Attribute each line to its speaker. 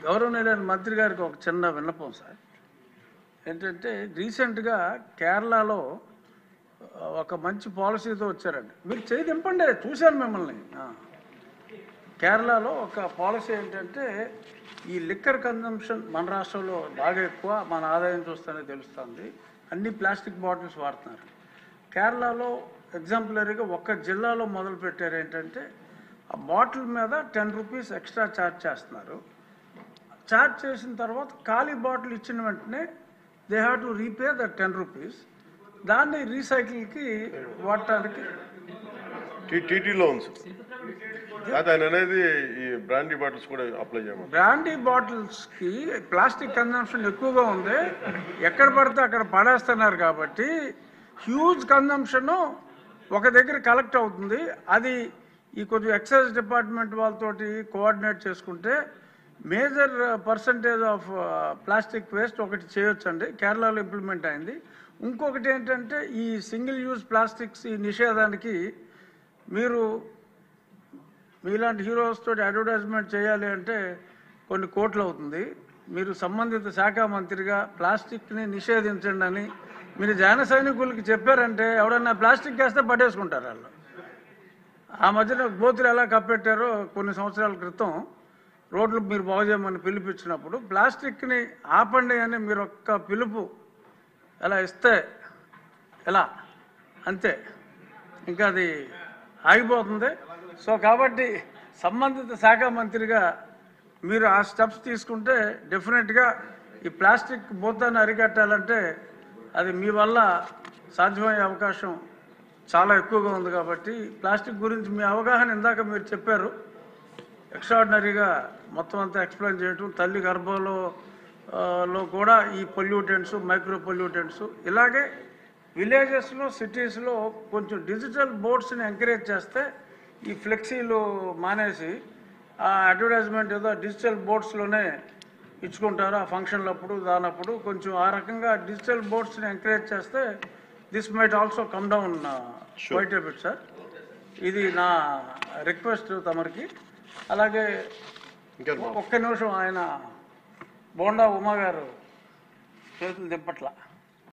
Speaker 1: గౌరవనీయులైన మంత్రి గారికి ఒక చిన్న విన్నపం సార్. ఏంటంటే రీసెంట్గా కేరళలో ఒక మంచి పాలసీతో వచ్చారండి. మీరు చేయి దింపండి, చూశాను మిమ్మల్ని. కేరళలో ఒక పాలసీ ఏంటంటే ఈ లిక్కర్ కన్జంప్షన్ మన రాష్ట్రంలో బాగా ఎక్కువ, మన ఆదాయం చూస్తేనే తెలుస్తుంది. అన్ని ప్లాస్టిక్ బాటిల్స్ వాడుతున్నారు. కేరళలో ఎగ్జాంపులరీగా ఒక్క జిల్లాలో మొదలు పెట్టారు. ఏంటంటే ఆ బాటిల్ మీద 10 రూపీస్ ఎక్స్ట్రా ఛార్జ్ చేస్తున్నారు. ఛార్జ్ చేసిన తర్వాత ఖాళీ బాటిల్ ఇచ్చిన వెంటనే they have to repay the 10 rupees. దాన్ని రీసైకిల్కి వాడటానికి
Speaker 2: టీటీలో ఉంది సార్. అనేది ఈ బ్రాండీ బాటిల్స్ కూడా అప్లై చేయమని.
Speaker 1: బ్రాండీ బాటిల్స్కి ప్లాస్టిక్ కన్జంప్షన్ ఎక్కువగా ఉంది. ఎక్కడ పడితే అక్కడ పడేస్తున్నారు కాబట్టి హ్యూజ్ కన్జంప్షను ఒక దగ్గర కలెక్ట్ అవుతుంది. అది ఈ కొంచెం ఎక్సైజ్ డిపార్ట్మెంట్ వాళ్ళతోటి కోఆర్డినేట్ చేసుకుంటే major percentage of plastic waste ఒకటి చేయొచ్చండి. కేరళలో ఇంప్లిమెంట్ అయింది. ఇంకొకటి ఏంటంటే ఈ సింగిల్ యూజ్ ప్లాస్టిక్స్ ఈ నిషేధానికి మీరు మీలాంటి హీరోస్ తోటి అడ్వర్టైజ్మెంట్ చేయాలి అంటే కొన్ని కోట్లు అవుతుంది. మీరు సంబంధిత శాఖ మంత్రిగా ప్లాస్టిక్ని నిషేధించండి అని మీరు జన సైనికులకి చెప్పారంటే ఎవడన్నా ప్లాస్టిక్ వేస్తే పట్టేసుకుంటారు వాళ్ళు. ఆ మధ్యన గోతులు ఎలా కప్పెట్టారో కొన్ని సంవత్సరాల క్రితం రోడ్లు మీరు బాగు చేయమని పిలిపించినప్పుడు ప్లాస్టిక్ని ఆపండి అని మీరు ఒక్క పిలుపు ఎలా ఇస్తే ఎలా అంతే, ఇంకా అది ఆగిపోతుంది. సో కాబట్టి సంబంధిత శాఖ మంత్రిగా మీరు ఆ స్టెప్స్ తీసుకుంటే డెఫినెట్గా ఈ ప్లాస్టిక్ భూతాన్ని అరికట్టాలంటే అది మీ వల్ల సాధ్యమయ్యే అవకాశం చాలా ఎక్కువగా ఉంది. కాబట్టి ప్లాస్టిక్ గురించి మీ అవగాహన ఇందాక మీరు చెప్పారు. ఎక్స్ట్రాడినరీగా మొత్తం అంతా ఎక్స్ప్లెయిన్ చేయటం, తల్లి గర్భంలో కూడా ఈ పొల్యూటెంట్స్, మైక్రో పొల్యూటెంట్స్, ఇలాగే విలేజెస్లో సిటీస్లో కొంచెం డిజిటల్ బోర్డ్స్ని ఎంకరేజ్ చేస్తే ఈ ఫ్లెక్సీలు మానేసి ఆ అడ్వర్టైజ్మెంట్ ఏదో డిజిటల్ బోర్డ్స్లోనే ఇచ్చుకుంటారు ఆ ఫంక్షన్లప్పుడు దానప్పుడు. కొంచెం ఆ రకంగా డిజిటల్ బోర్డ్స్ని ఎంకరేజ్ చేస్తే this might also come down quite a bit sir. ఇది నా రిక్వెస్ట్ తమరికి. అలాగే ఒక్క నిమిషం, ఆయన బోండా ఉమా గారు చేతులు దింపట్ల.